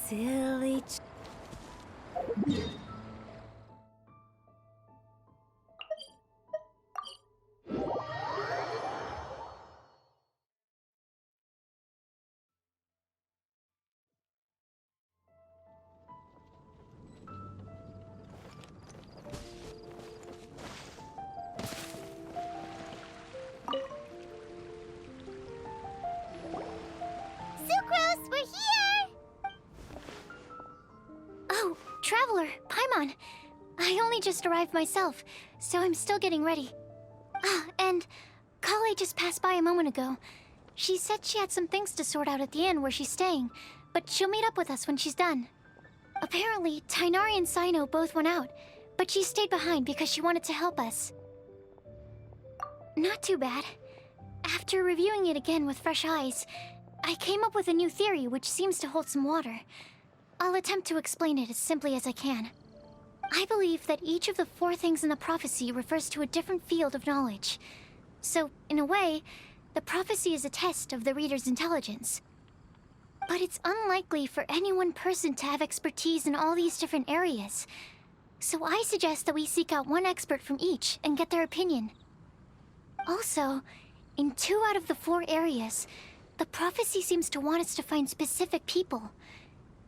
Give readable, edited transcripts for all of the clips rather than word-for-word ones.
Silly. Sucrose, we're here! Oh, Traveler, Paimon. I only just arrived myself, so I'm still getting ready. Ah, and Kale just passed by a moment ago. She said she had some things to sort out at the inn where she's staying, but she'll meet up with us when she's done. Apparently, Tainari and Sino both went out, but she stayed behind because she wanted to help us. Not too bad. After reviewing it again with fresh eyes, I came up with a new theory which seems to hold some water. I'll attempt to explain it as simply as I can. I believe that each of the 4 things in the prophecy refers to a different field of knowledge. So, in a way, the prophecy is a test of the reader's intelligence. But it's unlikely for any one person to have expertise in all these different areas. So I suggest that we seek out one expert from each and get their opinion. Also, in 2 out of the 4 areas, the prophecy seems to want us to find specific people.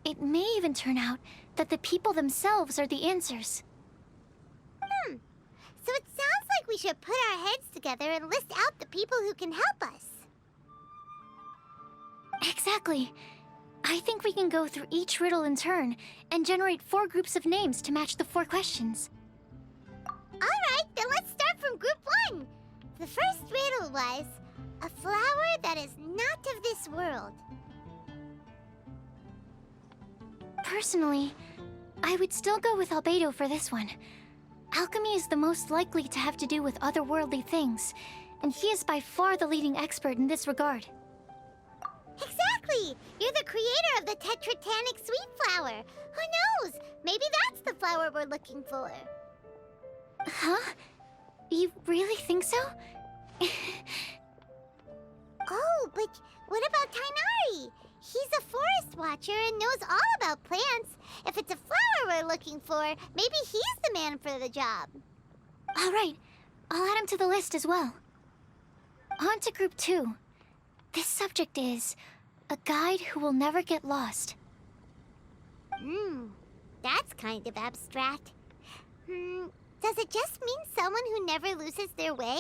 It may even turn out that the people themselves are the answers. So it sounds like we should put our heads together and list out the people who can help us. Exactly. I think we can go through each riddle in turn and generate 4 groups of names to match the 4 questions. Alright, then let's start from group 1. The first riddle was, a flower that is not of this world. Personally, I would still go with Albedo for this one. Alchemy is the most likely to have to do with otherworldly things, and he is by far the leading expert in this regard. Exactly! You're the creator of the tetratanic sweet flower. Who knows? Maybe that's the flower we're looking for. Huh? You really think so? Oh, but what about Tainari? He's a forest watcher and knows all about plants. If it's a flower we're looking for, maybe he's the man for the job. All right, I'll add him to the list as well. On to group 2. This subject is a guide who will never get lost. That's kind of abstract. Does it just mean someone who never loses their way?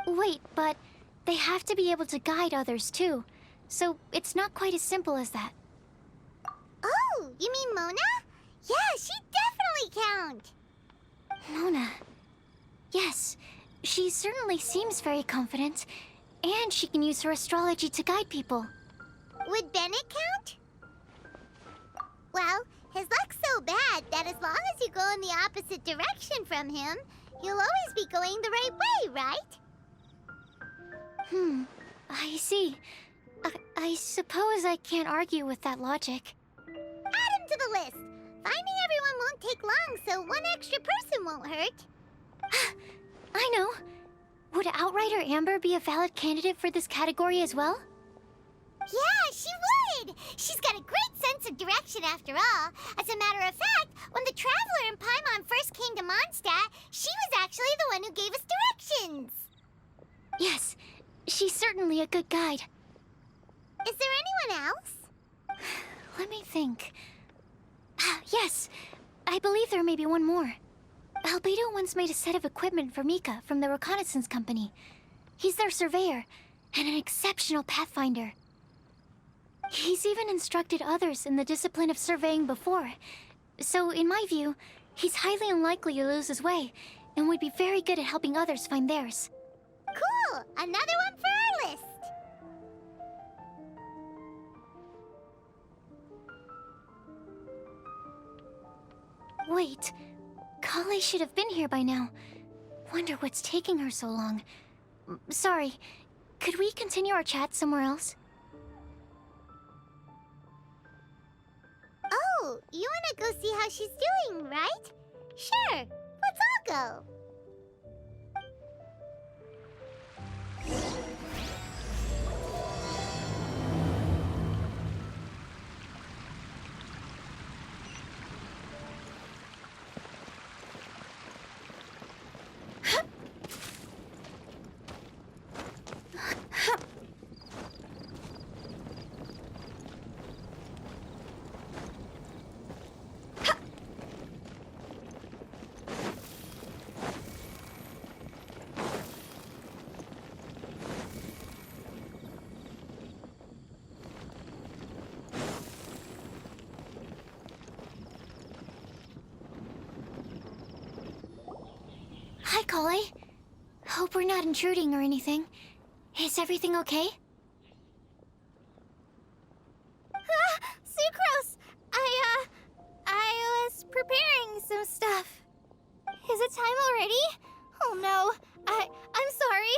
Wait, but they have to be able to guide others too, so it's not quite as simple as that. Oh, you mean Mona? Yeah, she definitely count. Mona. Yes, she certainly seems very confident, and she can use her astrology to guide people. Would Bennett count? Well, his luck's so bad that as long as you go in the opposite direction from him, you'll always be going the right way, right? I see. I suppose I can't argue with that logic. Add him to the list. Finding everyone won't take long, so one extra person won't hurt. I know. Would Outrider Amber be a valid candidate for this category as well? Yeah, she would! She's got a great sense of direction after all. As a matter of fact, when the Traveler and Paimon first came to Mondstadt, she was actually the one who gave us directions. Yes, she's certainly a good guide. Is there anyone else? Let me think. Yes, I believe there may be one more. Albedo once made a set of equipment for Mika from the reconnaissance company. He's their surveyor, and an exceptional pathfinder. He's even instructed others in the discipline of surveying before. So, in my view, he's highly unlikely to lose his way, and would be very good at helping others find theirs. Cool! Another one for our list! Wait, Kale should have been here by now. Wonder what's taking her so long. Sorry, could we continue our chat somewhere else? Oh, you wanna go see how she's doing, right? Sure, let's all go. Kale. Hope we're not intruding or anything. Is everything okay? Sucrose! I was preparing some stuff. Is it time already? Oh no, I'm sorry.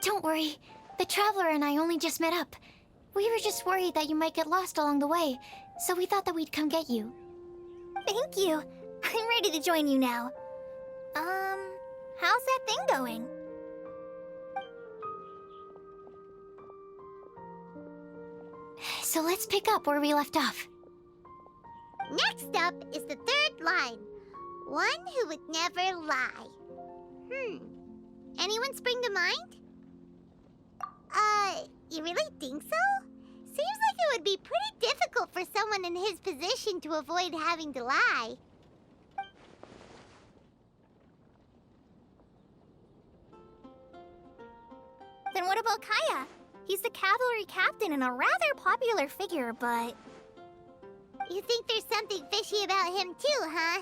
Don't worry. The Traveler and I only just met up. We were just worried that you might get lost along the way, so we thought that we'd come get you. Thank you. I'm ready to join you now. How's that thing going? So let's pick up where we left off. Next up is the third line. One who would never lie. Anyone spring to mind? You really think so? Seems like it would be pretty difficult for someone in his position to avoid having to lie. Then what about Kaya? He's the cavalry captain and a rather popular figure, but... You think there's something fishy about him too, huh?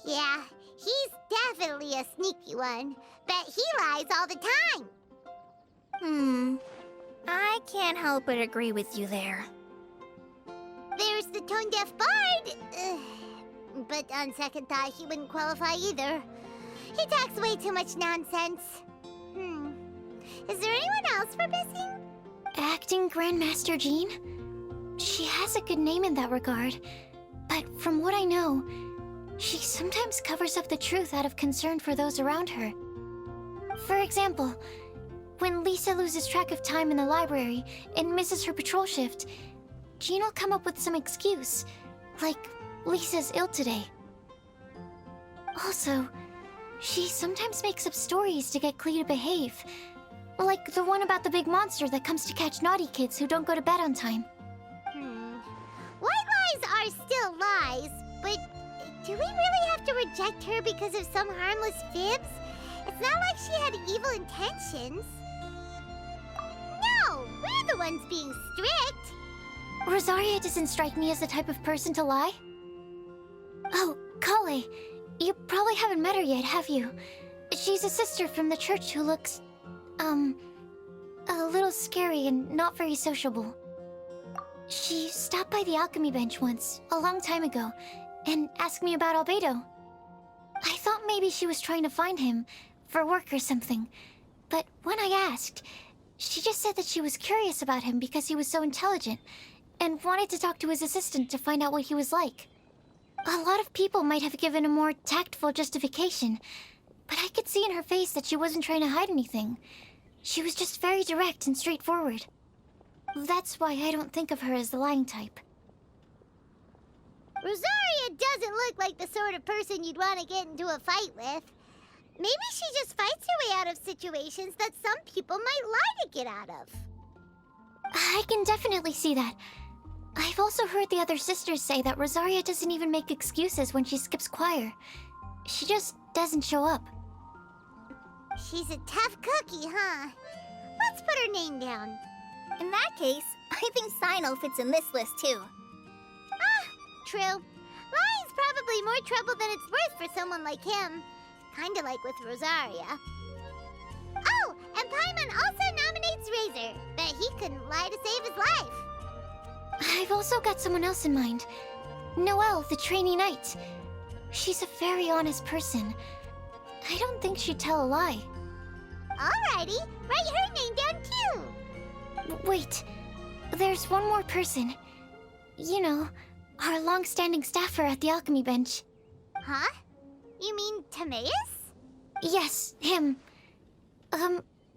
Yeah, he's definitely a sneaky one. Bet he lies all the time. I can't help but agree with you there. There's the tone-deaf bard. But on second thought, he wouldn't qualify either. He talks way too much nonsense. Is there anyone else we're missing? Acting Grandmaster Jean? She has a good name in that regard, but from what I know, she sometimes covers up the truth out of concern for those around her. For example, when Lisa loses track of time in the library and misses her patrol shift, Jean will come up with some excuse, like Lisa's ill today. Also, she sometimes makes up stories to get Klee to behave, like the one about the big monster that comes to catch naughty kids who don't go to bed on time. White lies are still lies, but do we really have to reject her because of some harmless fibs? It's not like she had evil intentions. No, we're the ones being strict. Rosaria doesn't strike me as the type of person to lie. Oh, Kale, you probably haven't met her yet, have you? She's a sister from the church who looks, a little scary and not very sociable. She stopped by the alchemy bench once, a long time ago, and asked me about Albedo. I thought maybe she was trying to find him, for work or something. But when I asked, she just said that she was curious about him because he was so intelligent, and wanted to talk to his assistant to find out what he was like. A lot of people might have given a more tactful justification, but I could see in her face that she wasn't trying to hide anything. She was just very direct and straightforward. That's why I don't think of her as the lying type. Rosaria doesn't look like the sort of person you'd want to get into a fight with. Maybe she just fights her way out of situations that some people might lie to get out of. I can definitely see that. I've also heard the other sisters say that Rosaria doesn't even make excuses when she skips choir. She just doesn't show up. She's a tough cookie, huh? Let's put her name down. In that case, I think Sino fits in this list too. True. Lying's probably more trouble than it's worth for someone like him. Kinda like with Rosaria. Oh, and Paimon also nominates Razor. Bet he couldn't lie to save his life. I've also got someone else in mind. Noelle, the trainee knight. She's a very honest person. I don't think she'd tell a lie. Alrighty, write her name down too. Wait, there's one more person. You know, our long-standing staffer at the alchemy bench. Huh? You mean Timaeus? Yes, him.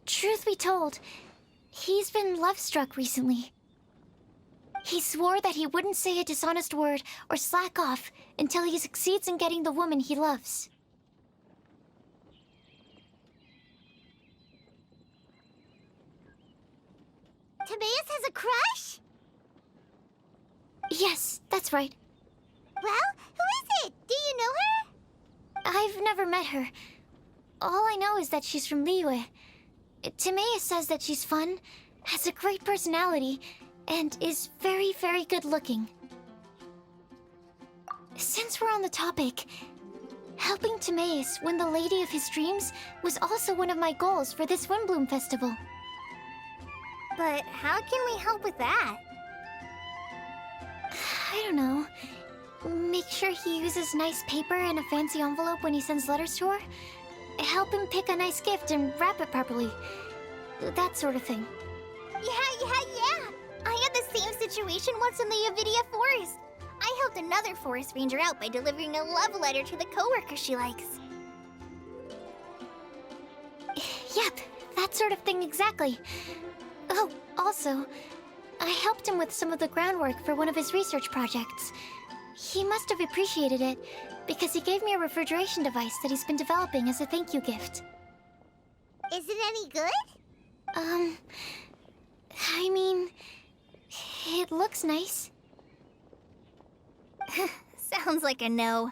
Truth be told, he's been love-struck recently. He swore that he wouldn't say a dishonest word or slack off until he succeeds in getting the woman he loves. Timaeus has a crush? Yes, that's right. Well, who is it? Do you know her? I've never met her. All I know is that she's from Liyue. Timaeus says that she's fun, has a great personality, and is very, very good looking. Since we're on the topic, helping Timaeus win the Lady of his Dreams was also one of my goals for this Windblumen festival. But how can we help with that? I don't know. Make sure he uses nice paper and a fancy envelope when he sends letters to her. Help him pick a nice gift and wrap it properly. That sort of thing. Yeah. I had the same situation once in the Avidia Forest. I helped another forest ranger out by delivering a love letter to the coworker she likes. Yep, that sort of thing exactly. Oh, also, I helped him with some of the groundwork for one of his research projects. He must have appreciated it, because he gave me a refrigeration device that he's been developing as a thank you gift. Is it any good? I mean, it looks nice. Sounds like a no.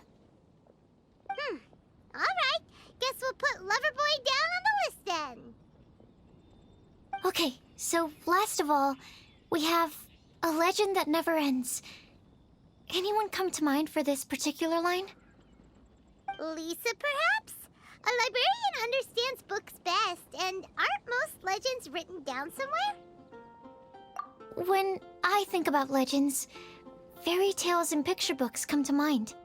Alright, guess we'll put Loverboy down on the list then. Okay, so last of all, we have a legend that never ends. Anyone come to mind for this particular line? Lisa, perhaps? A librarian understands books best, and aren't most legends written down somewhere? When I think about legends, fairy tales and picture books come to mind.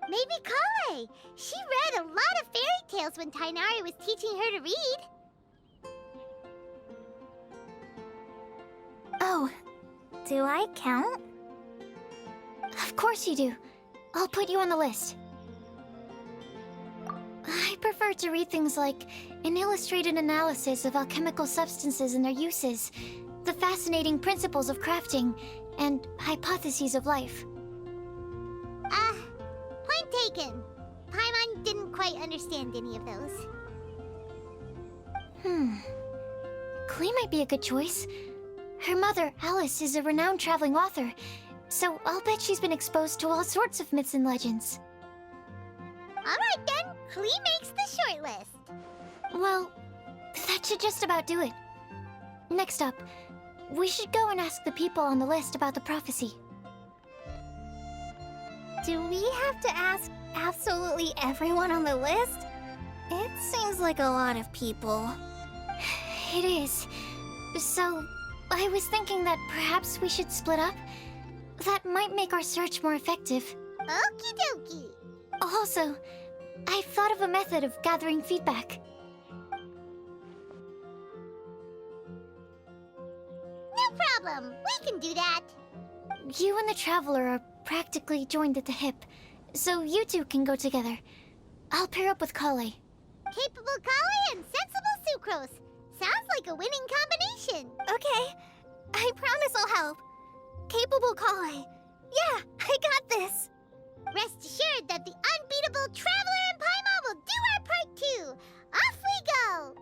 Maybe Kale. She read a lot of fairy tales when Tainari was teaching her to read. Oh, do I count? Of course you do. I'll put you on the list. I prefer to read things like an illustrated analysis of alchemical substances and their uses, the fascinating principles of crafting, and hypotheses of life. Point taken. Paimon didn't quite understand any of those. Klee might be a good choice. Her mother, Alice, is a renowned traveling author, so I'll bet she's been exposed to all sorts of myths and legends. Alright then, Klee makes the short list. Well, that should just about do it. Next up, we should go and ask the people on the list about the prophecy. Do we have to ask absolutely everyone on the list? It seems like a lot of people. It is. So, I was thinking that perhaps we should split up. That might make our search more effective. Okie dokie. Also, I've thought of a method of gathering feedback. No problem. We can do that. You and the Traveler are practically joined at the hip, so you two can go together. I'll pair up with Kale. Capable Kale and sensible Sucrose. Sounds like a winning combination. Okay. I promise I'll help. Capable Kale. Yeah, I got this. Rest assured that the unbeatable Traveler and Paimon will do our part too. Off we go.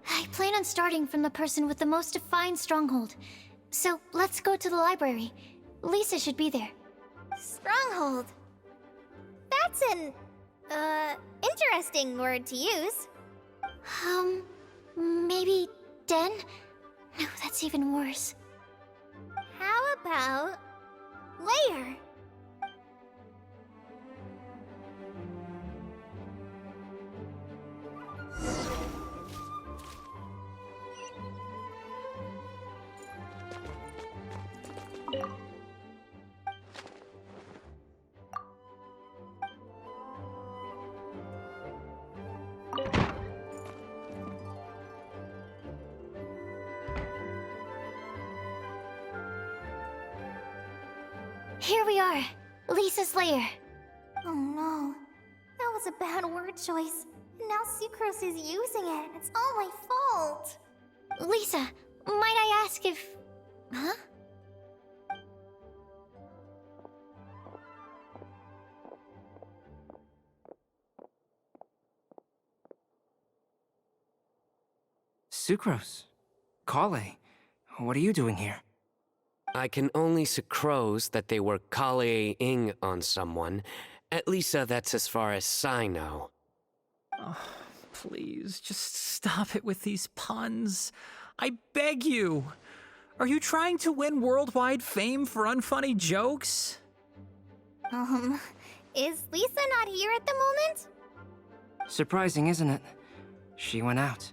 I plan on starting from the person with the most defined stronghold. So let's go to the library. Lisa should be there. Stronghold. That's an, interesting word to use. Maybe den? No, that's even worse. How about layer? Here we are, Lisa's lair. Oh no, that was a bad word choice. Now Sucrose is using it. It's all my fault. Lisa, might I ask if... Huh? Sucrose. Kale, what are you doing here? I can only sucrose that they were Kale-ing on someone. At least that's as far as I know. Oh, please, just stop it with these puns. I beg you. Are you trying to win worldwide fame for unfunny jokes? Is Lisa not here at the moment? Surprising, isn't it? She went out.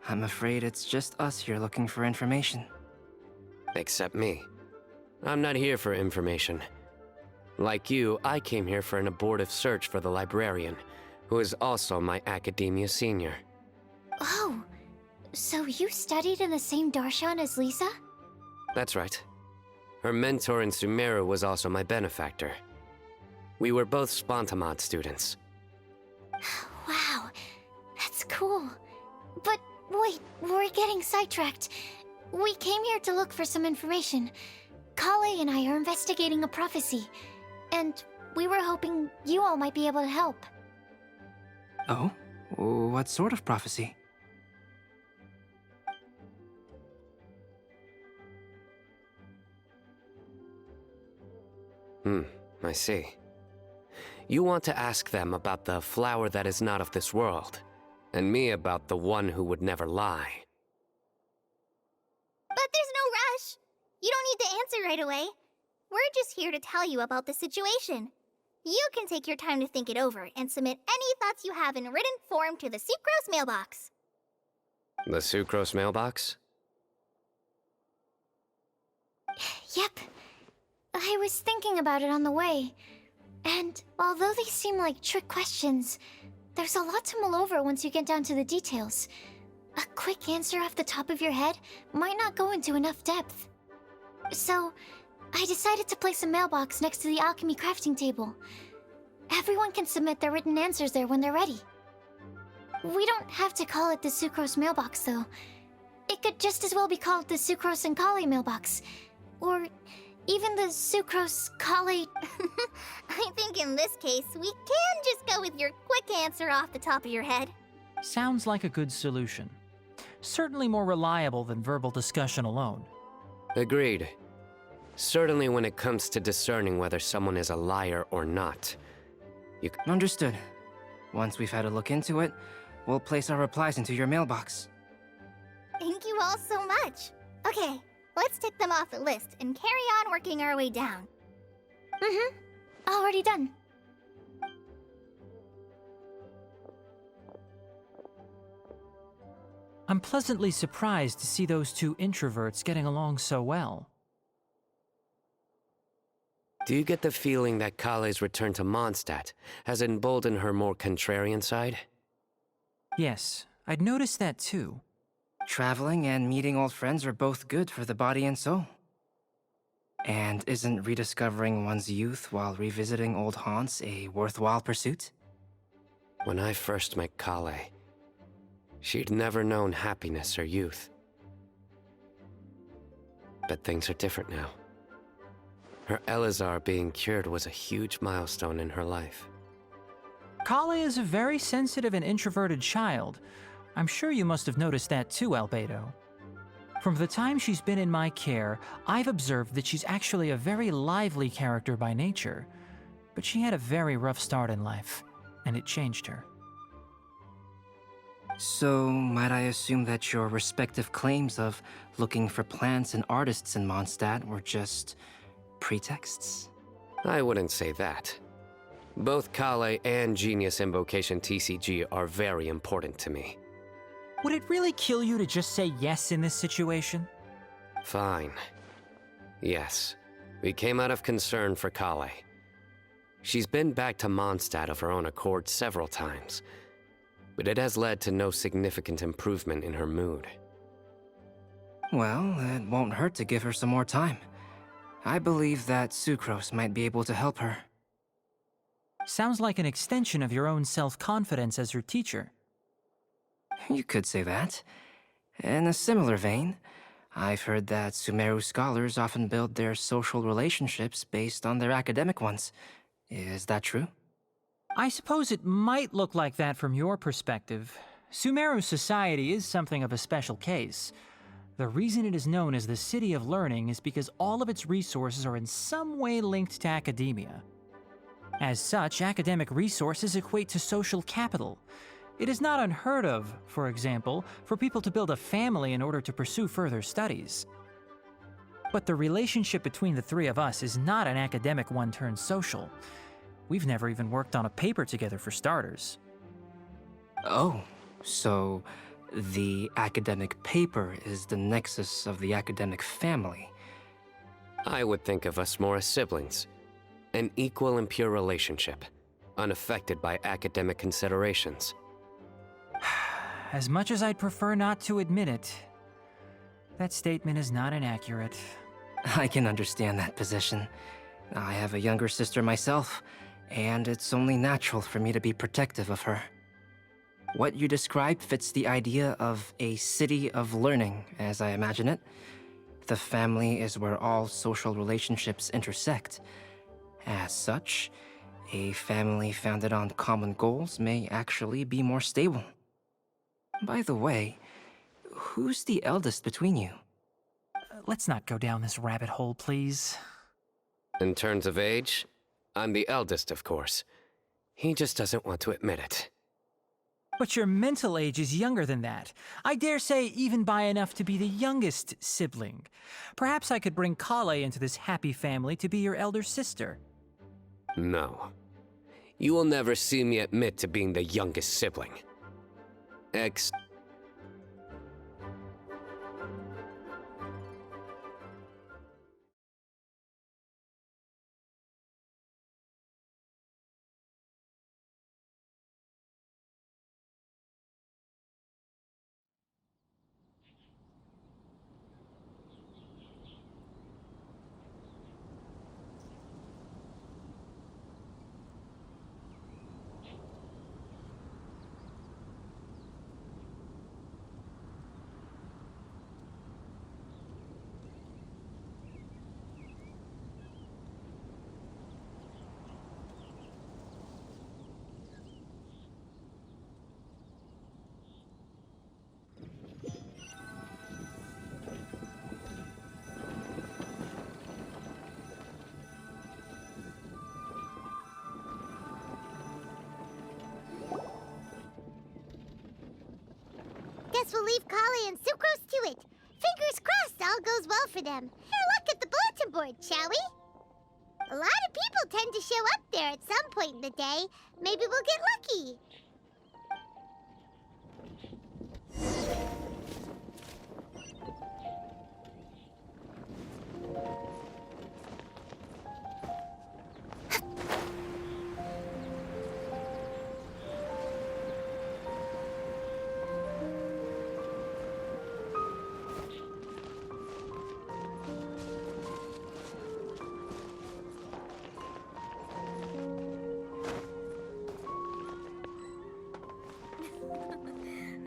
I'm afraid it's just us here looking for information. Except me. I'm not here for information. Like you, I came here for an abortive search for the librarian, who is also my academia senior. Oh, so you studied in the same darshan as Lisa? That's right. Her mentor in Sumeru was also my benefactor. We were both Spontamod students. Wow, that's cool. But wait, we're getting sidetracked. We came here to look for some information. Kale and I are investigating a prophecy, and we were hoping you all might be able to help. Oh? What sort of prophecy? I see. You want to ask them about the flower that is not of this world, and me about the one who would never lie. But there's no rush. You don't need to answer right away. We're just here to tell you about the situation. You can take your time to think it over and submit any thoughts you have in written form to the Sucrose mailbox. The Sucrose mailbox? Yep. I was thinking about it on the way. And although they seem like trick questions, there's a lot to mull over once you get down to the details. A quick answer off the top of your head might not go into enough depth. So, I decided to place a mailbox next to the alchemy crafting table. Everyone can submit their written answers there when they're ready. We don't have to call it the Sucrose mailbox, though. It could just as well be called the Sucrose and Kale mailbox. Or even the Sucrose Kale... I think in this case, we can just go with your quick answer off the top of your head. Sounds like a good solution. Certainly more reliable than verbal discussion alone. Agreed. Certainly when it comes to discerning whether someone is a liar or not. Understood. Once we've had a look into it, we'll place our replies into your mailbox. Thank you all so much. Okay, let's tick them off the list and carry on working our way down. Already done. I'm pleasantly surprised to see those two introverts getting along so well. Do you get the feeling that Kale's return to Mondstadt has emboldened her more contrarian side? Yes, I'd noticed that too. Traveling and meeting old friends are both good for the body and soul. And isn't rediscovering one's youth while revisiting old haunts a worthwhile pursuit? When I first met Kale, she'd never known happiness or youth. But things are different now. Her Elazar being cured was a huge milestone in her life. Kale is a very sensitive and introverted child. I'm sure you must have noticed that too, Albedo. From the time she's been in my care, I've observed that she's actually a very lively character by nature. But she had a very rough start in life, and it changed her. So, might I assume that your respective claims of looking for plants and artists in Mondstadt were just pretexts? I wouldn't say that. Both Kale and Genius Invocation TCG are very important to me. Would it really kill you to just say yes in this situation? Fine. Yes, we came out of concern for Kale. She's been back to Mondstadt of her own accord several times, but it has led to no significant improvement in her mood. Well, it won't hurt to give her some more time. I believe that Sucrose might be able to help her. Sounds like an extension of your own self-confidence as her teacher. You could say that. In a similar vein, I've heard that Sumeru scholars often build their social relationships based on their academic ones. Is that true? I suppose it might look like that from your perspective. Sumeru society is something of a special case. The reason it is known as the City of Learning is because all of its resources are in some way linked to academia. As such, academic resources equate to social capital. It is not unheard of, for example, for people to build a family in order to pursue further studies. But the relationship between the three of us is not an academic one turned social. We've never even worked on a paper together for starters. Oh, so the academic paper is the nexus of the academic family. I would think of us more as siblings. An equal and pure relationship, unaffected by academic considerations. As much as I'd prefer not to admit it, that statement is not inaccurate. I can understand that position. I have a younger sister myself, and it's only natural for me to be protective of her. What you described fits the idea of a city of learning, as I imagine it. The family is where all social relationships intersect. As such, a family founded on common goals may actually be more stable. By the way, who's the eldest between you? Let's not go down this rabbit hole, please. In terms of age, I'm the eldest, of course. He just doesn't want to admit it. But your mental age is younger than that. I dare say even by enough to be the youngest sibling. Perhaps I could bring Kale into this happy family to be your elder sister. No. You will never see me admit to being the youngest sibling. Guess we'll leave Kale and Sucrose to it. Fingers crossed all goes well for them. Here, look at the bulletin board, shall we? A lot of people tend to show up there at some point in the day. Maybe we'll get lucky.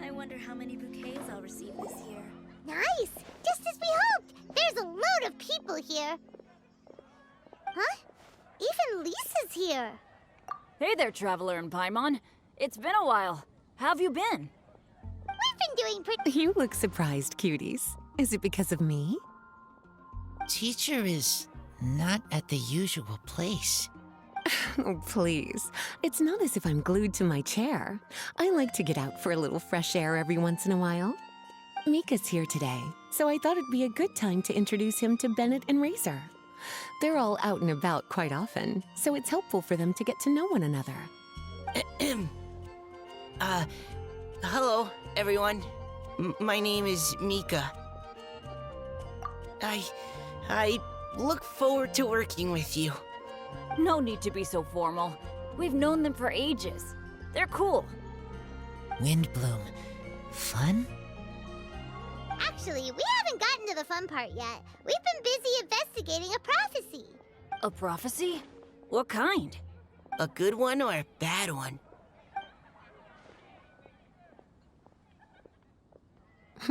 I wonder how many bouquets I'll receive this year. Nice! Just as we hoped! There's a load of people here. Huh? Even Lisa's here. Hey there, Traveler in Paimon. It's been a while. How have you been? We've been doing pretty... You look surprised, cuties. Is it because of me? Teacher is not at the usual place. Oh, please. It's not as if I'm glued to my chair. I like to get out for a little fresh air every once in a while. Mika's here today, so I thought it'd be a good time to introduce him to Bennett and Razor. They're all out and about quite often, so it's helpful for them to get to know one another. Hello, everyone. My name is Mika. I look forward to working with you. No need to be so formal. We've known them for ages. They're cool. Windblumen. Fun? Actually, we haven't gotten to the fun part yet. We've been busy investigating a prophecy. A prophecy? What kind? A good one or a bad one?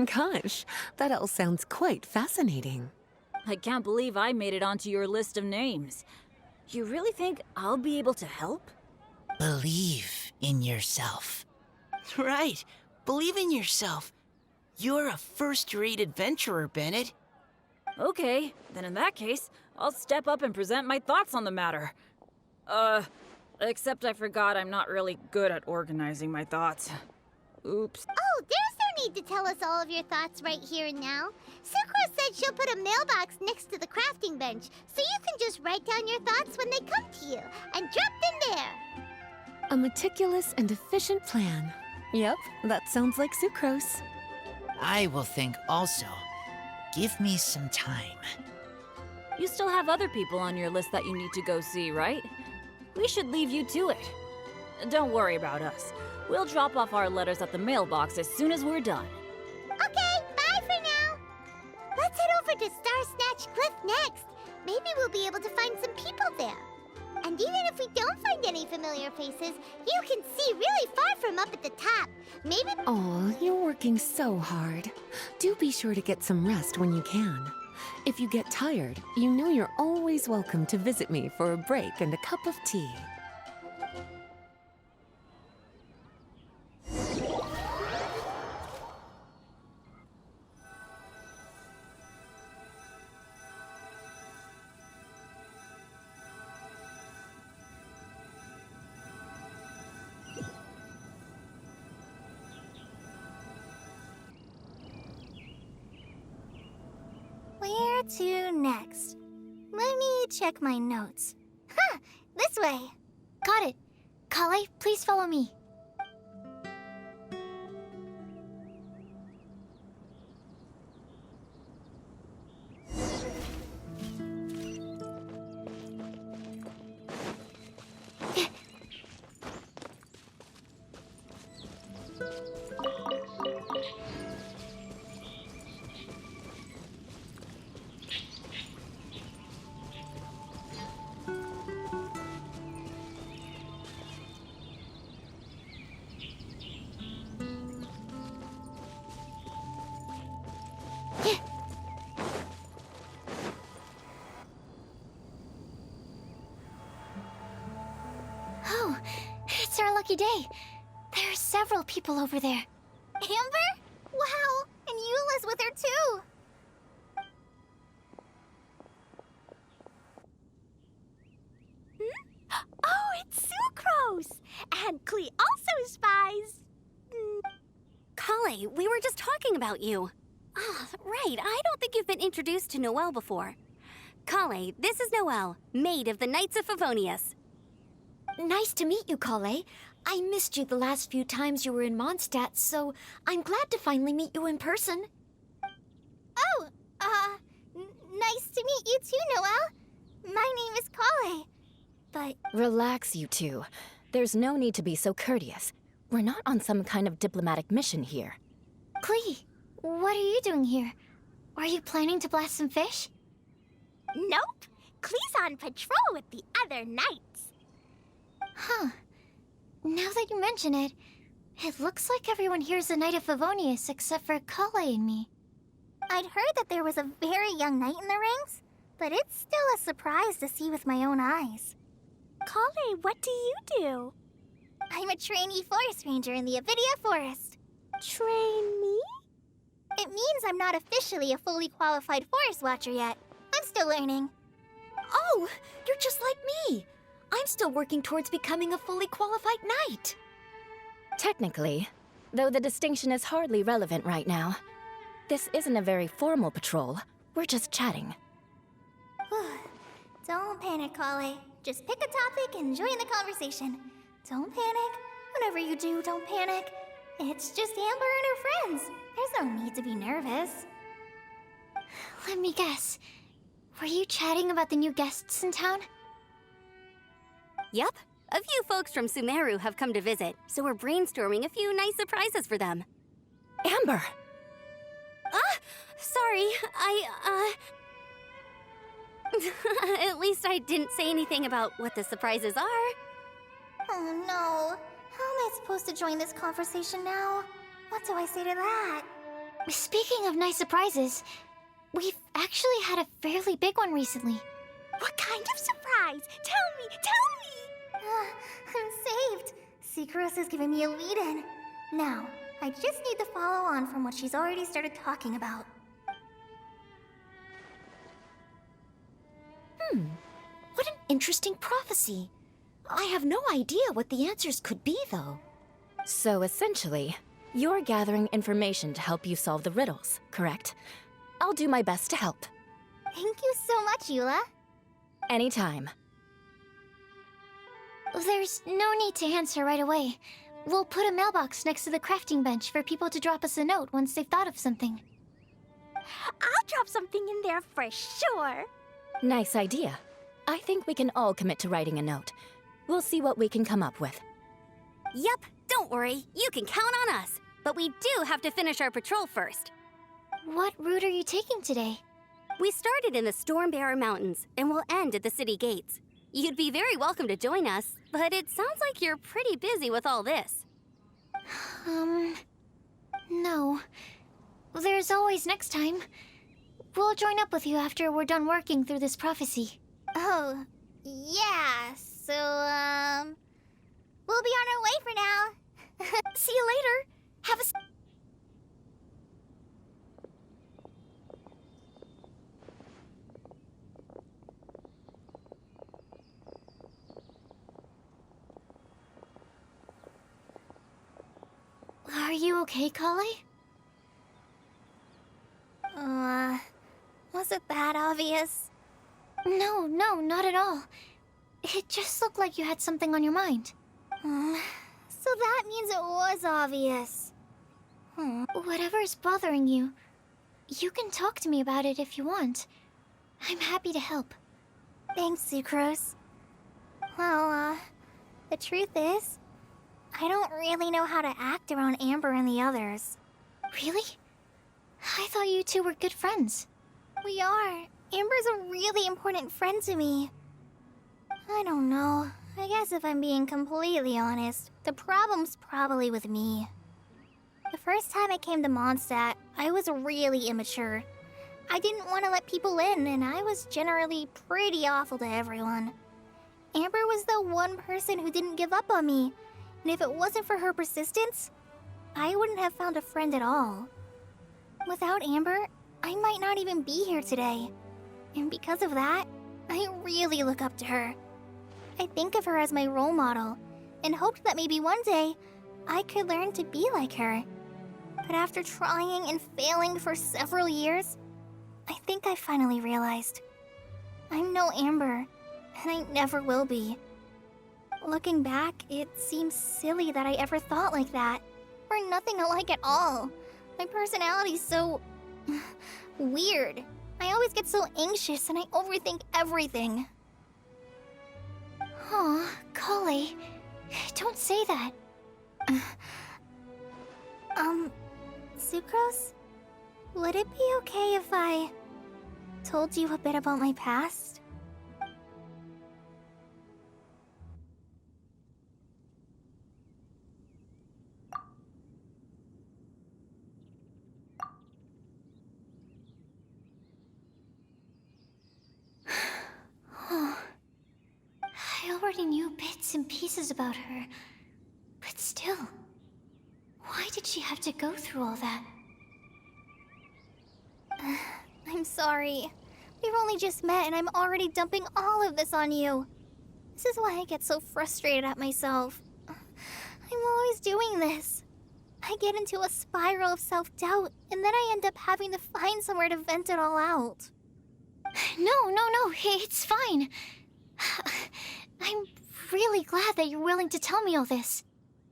Gosh, that all sounds quite fascinating. I can't believe I made it onto your list of names. You really think I'll be able to help? Believe in yourself. Right. Believe in yourself. You're a first-rate adventurer, Bennett. Okay, then in that case, I'll step up and present my thoughts on the matter. Except I forgot I'm not really good at organizing my thoughts. Oops. Oh, there's no need to tell us all of your thoughts right here and now. Sucrose said she'll put a mailbox next to the crafting bench, so you can just write down your thoughts when they come to you, and drop them there. A meticulous and efficient plan. Yep, that sounds like sucrose. I will think also. Give me some time. You still have other people on your list that you need to go see, right? We should leave you to it. Don't worry about us. We'll drop off our letters at the mailbox as soon as we're done. Okay, bye for now. Let's head over to Star Snatch Cliff next. Maybe we'll be able to find some people there. And even if we don't find any familiar faces, you can see really far from up at the top. Maybe... Oh, you're working so hard. Do be sure to get some rest when you can. If you get tired, you know you're always welcome to visit me for a break and a cup of tea. Where to next? Let me check my notes. Huh, this way. Got it. Kale, please follow me. Oh, it's our lucky day. There are several people over there. Amber? Wow, and Eula's with her too. Oh, it's Sucrose! And Klee also spies. Kale, we were just talking about you. Ah, right. I don't think you've been introduced to Noelle before. Kale, this is Noelle, maid of the Knights of Favonius. Nice to meet you, Kale. I missed you the last few times you were in Mondstadt, so I'm glad to finally meet you in person. Oh, nice to meet you too, Noelle. My name is Kale. But Relax, you two. There's no need to be so courteous. We're not on some kind of diplomatic mission here. Klee, what are you doing here? Are you planning to blast some fish? nope, Klee's on patrol with the other knights. Huh. Now that you mention it, it looks like everyone here is a Knight of Favonius except for Kale and me. I'd heard that there was a very young knight in the rings, but it's still a surprise to see with my own eyes. Kale, what do you do? I'm a trainee forest ranger in the Avidia Forest. Trainee? It means I'm not officially a fully qualified forest watcher yet. I'm still learning. Oh, you're just like me. I'm still working towards becoming a fully qualified knight. Technically, though the distinction is hardly relevant right now. This isn't a very formal patrol. We're just chatting. Don't panic, Kale. Just pick a topic and join the conversation. Don't panic. Whatever you do, don't panic. It's just Amber and her friends. There's no need to be nervous. Let me guess. Were you chatting about the new guests in town? Yep. A few folks from Sumeru have come to visit, so we're brainstorming a few nice surprises for them. Amber! Sorry, At least I didn't say anything about what the surprises are. Oh no. How am I supposed to join this conversation now? What do I say to that? Speaking of nice surprises, we've actually had a fairly big one recently. What kind of surprise? Tell me! I'm saved. Secros is giving me a lead-in. Now, I just need to follow on from what she's already started talking about. What an interesting prophecy. I have no idea what the answers could be, though. So essentially, you're gathering information to help you solve the riddles, correct? I'll do my best to help. Thank you so much, Eula. Anytime. There's no need to answer right away. We'll put a mailbox next to the crafting bench for people to drop us a note once they've thought of something. I'll drop something in there for sure. Nice idea. I think we can all commit to writing a note. We'll see what we can come up with. Yup, don't worry. You can count on us. But we do have to finish our patrol first. What route are you taking today? We started in the Stormbearer Mountains, and we'll end at the city gates. You'd be very welcome to join us, but it sounds like you're pretty busy with all this. No. There's always next time. We'll join up with you after we're done working through this prophecy. Oh, yeah, so, we'll be on our way for now. See you later. Have a... Are you okay, Kale? Was it that obvious? No, not at all. It just looked like you had something on your mind. So that means it was obvious. Whatever's bothering you, you can talk to me about it if you want. I'm happy to help. Thanks, Sucrose. Well, the truth is, I don't really know how to act around Amber and the others. Really? I thought you two were good friends. We are. Amber's a really important friend to me. I don't know. I guess if I'm being completely honest, the problem's probably with me. The first time I came to Mondstadt, I was really immature. I didn't want to let people in, and I was generally pretty awful to everyone. Amber was the one person who didn't give up on me, and if it wasn't for her persistence, I wouldn't have found a friend at all. Without Amber, I might not even be here today. And because of that, I really look up to her. I think of her as my role model, and hoped that maybe one day, I could learn to be like her. But after trying and failing for several years, I think I finally realized. I'm no Amber, and I never will be. Looking back, it seems silly that I ever thought like that. We're nothing alike at all. My personality's so... weird. I always get so anxious and I overthink everything. Aw, Kale. Don't say that. Sucrose? Would it be okay if I told you a bit about my past? I already knew bits and pieces about her. But still, why did she have to go through all that? I'm sorry. We've only just met and I'm already dumping all of this on you. This is why I get so frustrated at myself. I'm always doing this. I get into a spiral of self-doubt, and then I end up having to find somewhere to vent it all out. No, it's fine. I'm really glad that you're willing to tell me all this.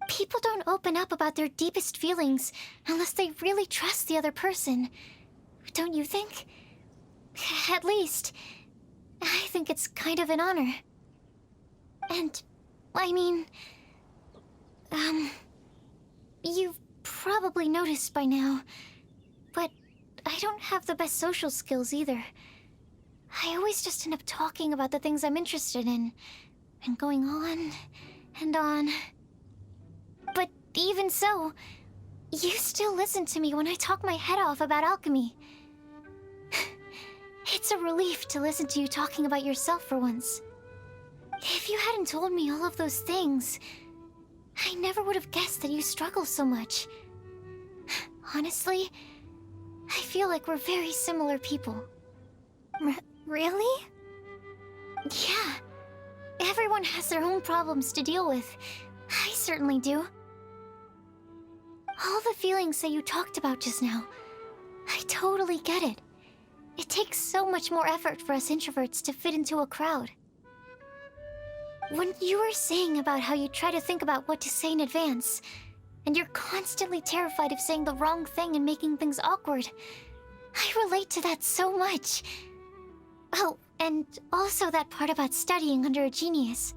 People don't open up about their deepest feelings unless they really trust the other person. Don't you think? At least, I think it's kind of an honor. And, I mean... you've probably noticed by now, but I don't have the best social skills either. I always just end up talking about the things I'm interested in, and going on and on. But even so, you still listen to me when I talk my head off about alchemy. It's a relief to listen to you talking about yourself for once. If you hadn't told me all of those things, I never would have guessed that you struggle so much. Honestly, I feel like we're very similar people. Really? Yeah. Everyone has their own problems to deal with. I certainly do. All the feelings that you talked about just now, I totally get it. It takes so much more effort for us introverts to fit into a crowd. When you were saying about how you try to think about what to say in advance, and you're constantly terrified of saying the wrong thing and making things awkward, I relate to that so much. Oh, and also that part about studying under a genius.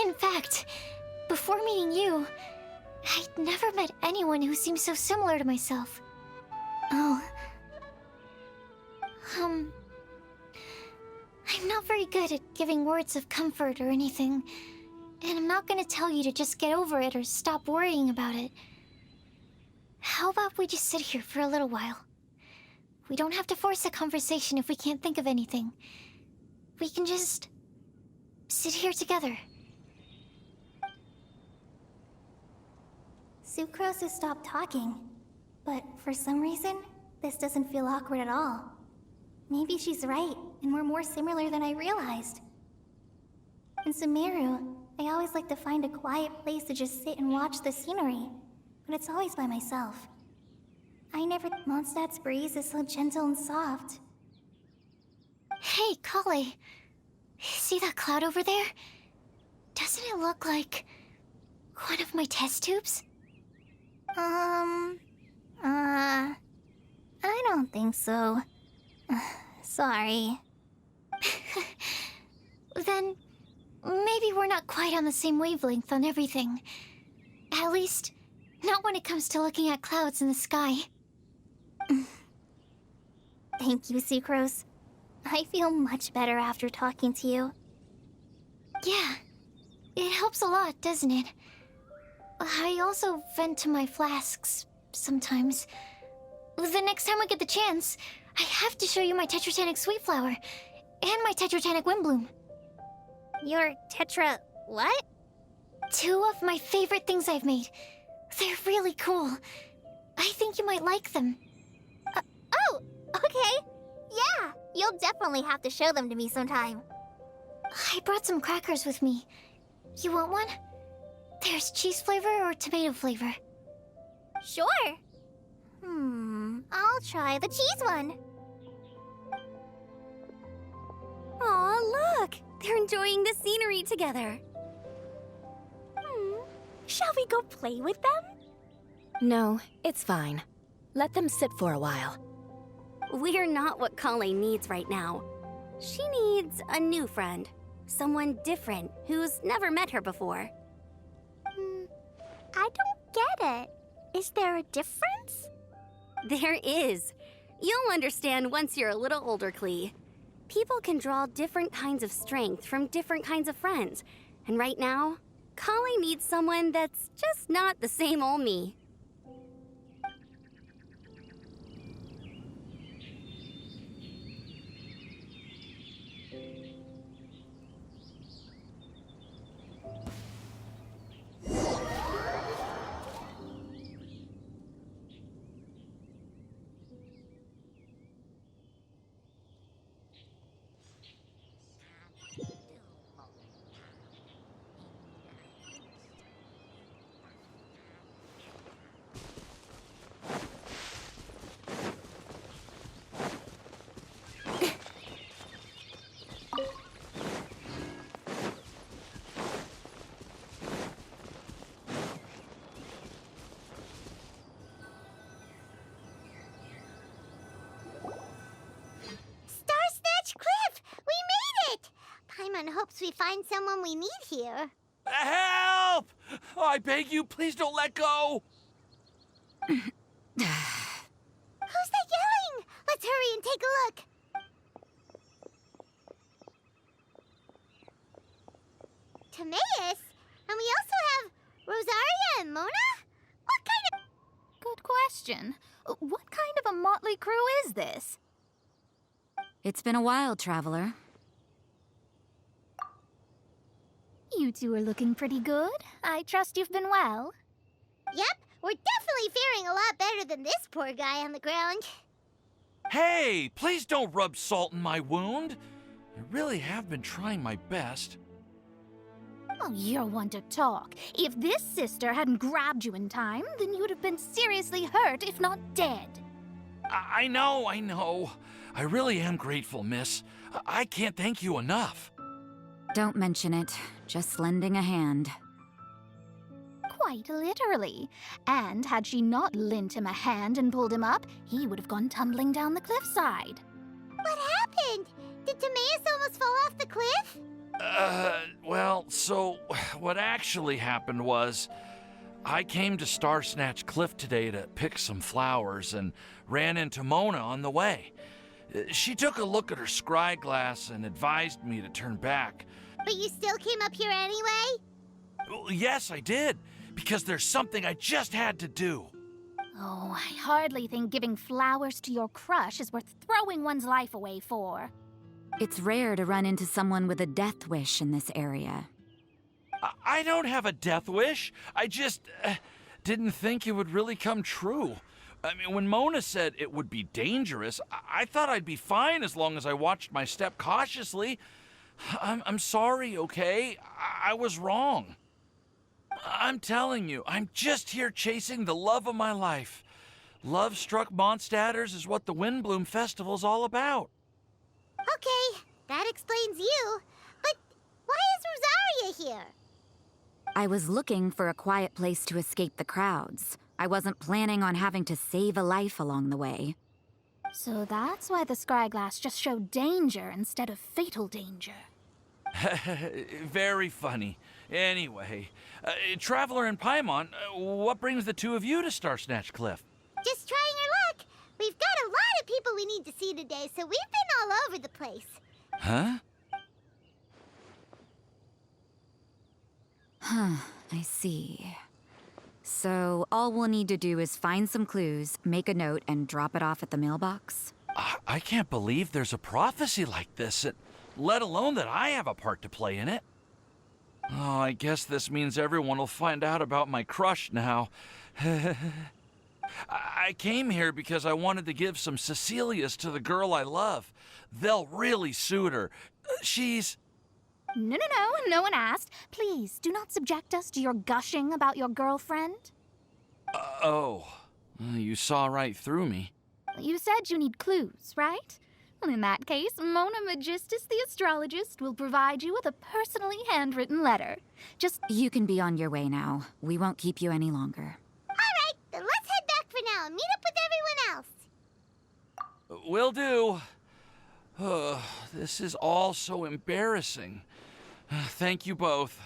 In fact, before meeting you, I'd never met anyone who seemed so similar to myself. Oh. I'm not very good at giving words of comfort or anything, and I'm not gonna tell you to just get over it or stop worrying about it. How about we just sit here for a little while? We don't have to force a conversation if we can't think of anything. We can just sit here together. Sucrose has stopped talking, but for some reason, this doesn't feel awkward at all. Maybe she's right, and we're more similar than I realized. In Sumeru, I always like to find a quiet place to just sit and watch the scenery, but it's always by myself. I never thought Mondstadt's breeze is so gentle and soft. Hey, Kale. See that cloud over there? Doesn't it look like one of my test tubes? I don't think so. Sorry. Then maybe we're not quite on the same wavelength on everything. At least, not when it comes to looking at clouds in the sky. Thank you, Sucrose. I feel much better after talking to you. Yeah, it helps a lot, doesn't it? I also vent to my flasks sometimes. The next time I get the chance, I have to show you my Tetratanic Sweet Flower and my Tetratanic Windblumen. Your Tetra... what? 2 of my favorite things I've made. They're really cool. I think you might like them. Oh, okay. Yeah, you'll definitely have to show them to me sometime. I brought some crackers with me. You want one? There's cheese flavor or tomato flavor. Sure. I'll try the cheese one. Aw, look! They're enjoying the scenery together. Shall we go play with them? No, it's fine. Let them sit for a while. We're not what Kale needs right now. She needs a new friend. Someone different, who's never met her before. I don't get it. Is there a difference? There is. You'll understand once you're a little older, Klee. People can draw different kinds of strength from different kinds of friends. And right now, Kale needs someone that's just not the same old me. Paimon hopes we find someone we need here. Help! I beg you, please don't let go! Who's that yelling? Let's hurry and take a look. Timaeus? And we also have Rosaria and Mona? What kind of... Good question. What kind of a motley crew is this? It's been a while, Traveler. You two are looking pretty good. I trust you've been well. Yep, we're definitely faring a lot better better than this poor guy on the ground. Hey, please don't rub salt in my wound. I really have been trying my best. Oh, you're one to talk. If this sister hadn't grabbed you in time, then you'd have been seriously hurt, if not dead. I know. I really am grateful, miss. I can't thank you enough. Don't mention it. Just lending a hand. Quite literally. And had she not lent him a hand and pulled him up, he would have gone tumbling down the cliffside. What happened? Did Timaeus almost fall off the cliff? Well, so what actually happened was I came to Star Snatch Cliff today to pick some flowers and ran into Mona on the way. She took a look at her scry glass and advised me to turn back. But you still came up here anyway? Well, yes, I did, because there's something I just had to do. Oh, I hardly think giving flowers to your crush is worth throwing one's life away for. It's rare to run into someone with a death wish in this area. I don't have a death wish. I just didn't think it would really come true. I mean, when Mona said it would be dangerous, I thought I'd be fine as long as I watched my step cautiously. I'm sorry, okay? I was wrong. I'm telling you, I'm just here chasing the love of my life. Love-struck Mondstadters is what the Windblumen Festival's all about. Okay, that explains you. But why is Rosaria here? I was looking for a quiet place to escape the crowds. I wasn't planning on having to save a life along the way. So that's why the scryglass just showed danger instead of fatal danger. Very funny. Anyway, Traveler and Paimon, what brings the two of you to Star Snatch Cliff? Just trying our luck. We've got a lot of people we need to see today, so we've been all over the place. Huh? I see. So all we'll need to do is find some clues, make a note, and drop it off at the mailbox? I can't believe there's a prophecy like this, let alone that I have a part to play in it. Oh, I guess this means everyone will find out about my crush now. I came here because I wanted to give some Cecilias to the girl I love. They'll really suit her. She's... No one asked. Please, do not subject us to your gushing about your girlfriend. You saw right through me. You said you need clues, right? Well, in that case, Mona Magistus the astrologist will provide you with a personally handwritten letter. Just... You can be on your way now. We won't keep you any longer. All right, then let's head back for now and meet up with everyone else. Will do. This is all so embarrassing. Thank you both.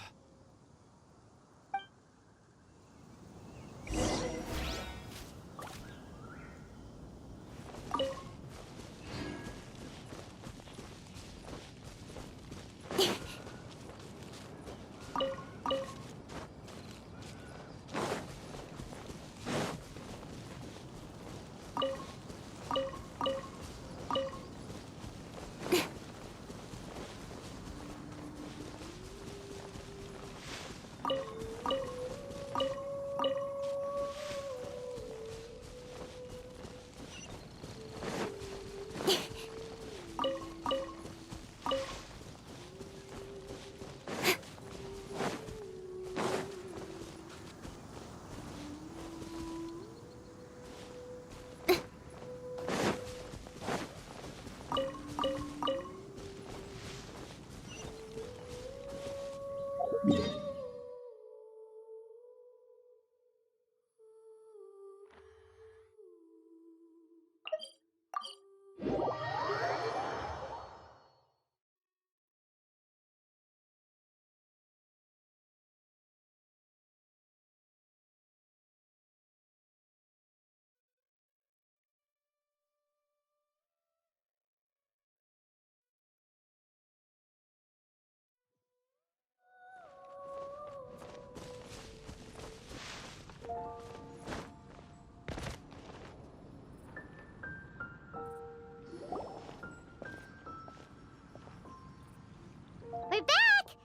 We're back!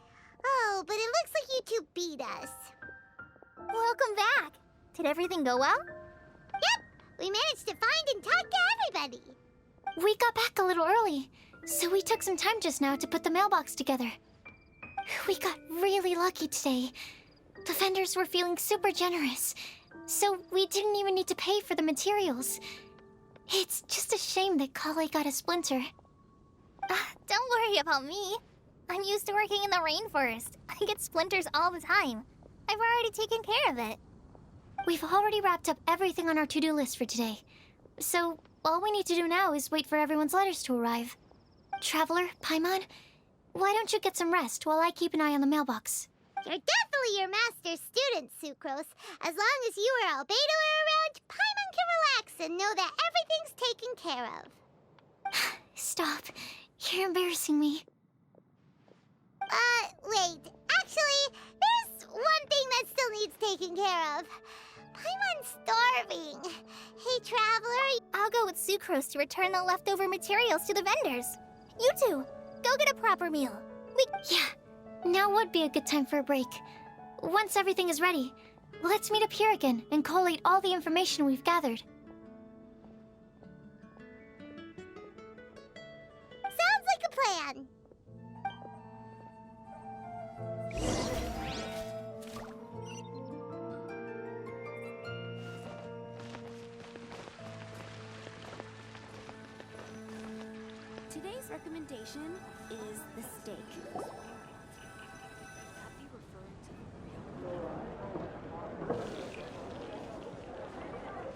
Oh, but it looks like you two beat us. Welcome back. Did everything go well? Yep, We managed to find and talk to everybody. We got back a little early, so we took some time just now to put the mailbox together. We got really lucky today. The vendors were feeling super generous, so we didn't even need to pay for the materials. It's just a shame that Kale got a splinter. Don't worry about me. I'm used to working in the rainforest. I get splinters all the time. I've already taken care of it. We've already wrapped up everything on our to-do list for today. So, all we need to do now is wait for everyone's letters to arrive. Traveler, Paimon, why don't you get some rest while I keep an eye on the mailbox? You're definitely your master's student, Sucrose. As long as you or Albedo are around, Paimon can relax and know that everything's taken care of. Stop. You're embarrassing me. Wait. Actually, there's one thing that still needs taking care of. Paimon's starving. Hey, Traveler, I'll go with Sucrose to return the leftover materials to the vendors. You two, go get a proper meal. Yeah, now would be a good time for a break. Once everything is ready, let's meet up here again and collate all the information we've gathered. Sounds like a plan. Today's recommendation is the steak.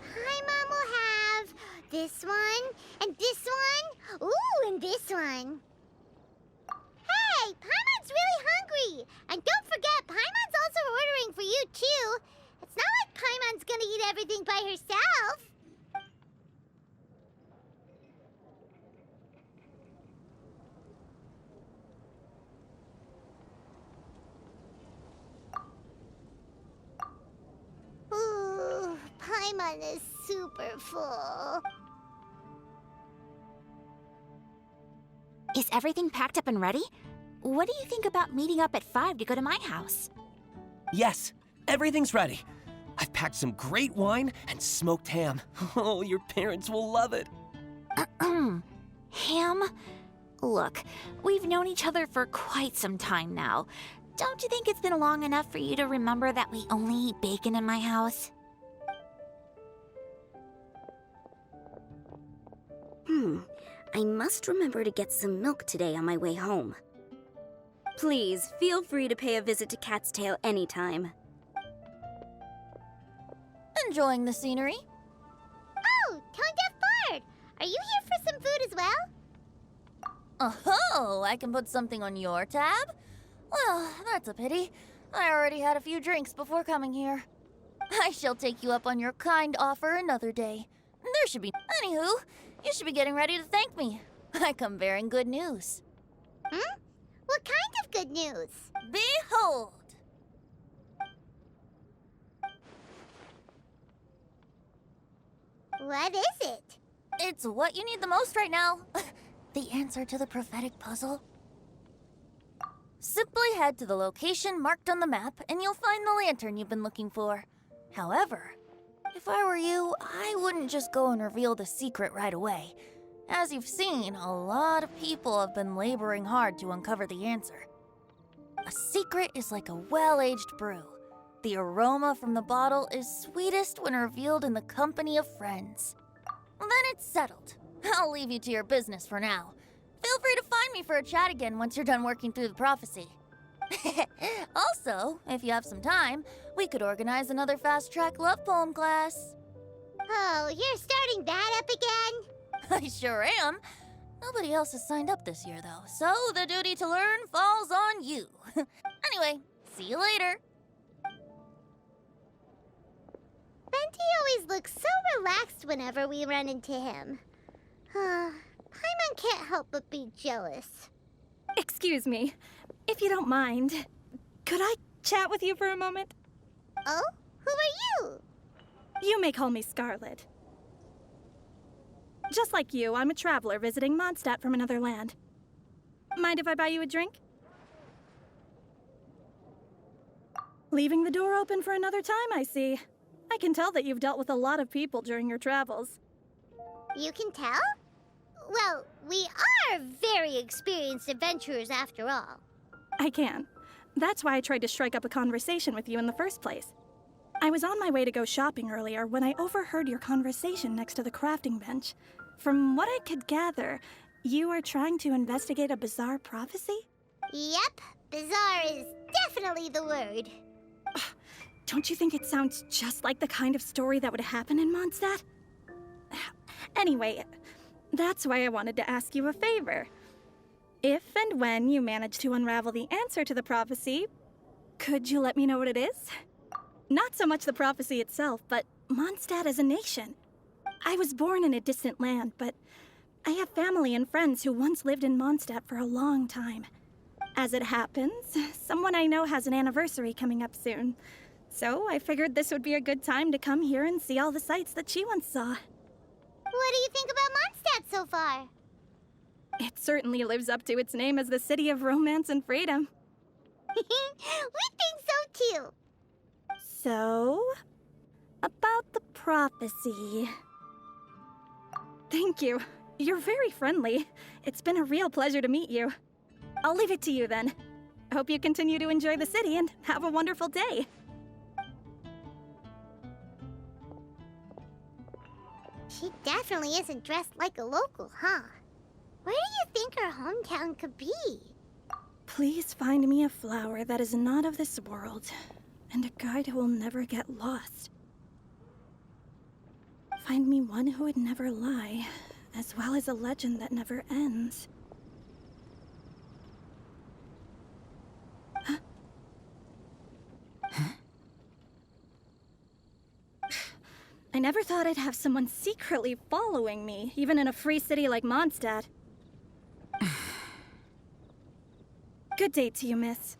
Paimon will have this one, and this one, ooh, and this one. Hey, Paimon's really hungry! And don't forget, Paimon's also ordering for you, too. It's not like Paimon's gonna eat everything by herself. Ooh, Paimon is super full. Is everything packed up and ready? What do you think about meeting up at 5 to go to my house? Yes, everything's ready. I've packed some great wine and smoked ham. Oh, your parents will love it. Ham? Look, we've known each other for quite some time now. Don't you think it's been long enough for you to remember that we only eat bacon in my house? I must remember to get some milk today on my way home. Please, feel free to pay a visit to Cat's Tail anytime. Enjoying the scenery? Oh, Tone Deaf Bard! Are you here for some food as well? Oh, I can put something on your tab? Well, that's a pity. I already had a few drinks before coming here. I shall take you up on your kind offer another day. There should be... Anywho, you should be getting ready to thank me. I come bearing good news. What kind of good news? Behold! What is it? It's what you need the most right now. The answer to the prophetic puzzle. Simply head to the location marked on the map and you'll find the lantern you've been looking for. However, if I were you, I wouldn't just go and reveal the secret right away. As you've seen, a lot of people have been laboring hard to uncover the answer. A secret is like a well-aged brew. The aroma from the bottle is sweetest when revealed in the company of friends. Then it's settled. I'll leave you to your business for now. Feel free to find me for a chat again once you're done working through the prophecy. Also, if you have some time, we could organize another fast-track love poem class. Oh, you're starting that up again? I sure am. Nobody else has signed up this year, though, so the duty to learn falls on you. Anyway, see you later. Venti always looks so relaxed whenever we run into him. Paimon can't help but be jealous. Excuse me, if you don't mind, could I chat with you for a moment? Oh? Who are you? You may call me Scarlet. Just like you, I'm a traveler visiting Mondstadt from another land. Mind if I buy you a drink? Leaving the door open for another time, I see. I can tell that you've dealt with a lot of people during your travels. You can tell? Well, we are very experienced adventurers after all. I can. That's why I tried to strike up a conversation with you in the first place. I was on my way to go shopping earlier when I overheard your conversation next to the crafting bench. From what I could gather, you are trying to investigate a bizarre prophecy? Yep, bizarre is definitely the word. Don't you think it sounds just like the kind of story that would happen in Mondstadt? Anyway, that's why I wanted to ask you a favor. If and when you manage to unravel the answer to the prophecy, could you let me know what it is? Not so much the prophecy itself, but Mondstadt as a nation. I was born in a distant land, but I have family and friends who once lived in Mondstadt for a long time. As it happens, someone I know has an anniversary coming up soon. So I figured this would be a good time to come here and see all the sights that she once saw. What do you think about Mondstadt so far? It certainly lives up to its name as the city of romance and freedom. We think so too. So, about the prophecy. Thank you. You're very friendly. It's been a real pleasure to meet you. I'll leave it to you then. I hope you continue to enjoy the city and have a wonderful day. She definitely isn't dressed like a local, huh? Where do you think her hometown could be? Please find me a flower that is not of this world, and a guide who will never get lost. Find me one who would never lie, as well as a legend that never ends. Huh? I never thought I'd have someone secretly following me, even in a free city like Mondstadt. Good day to you, miss.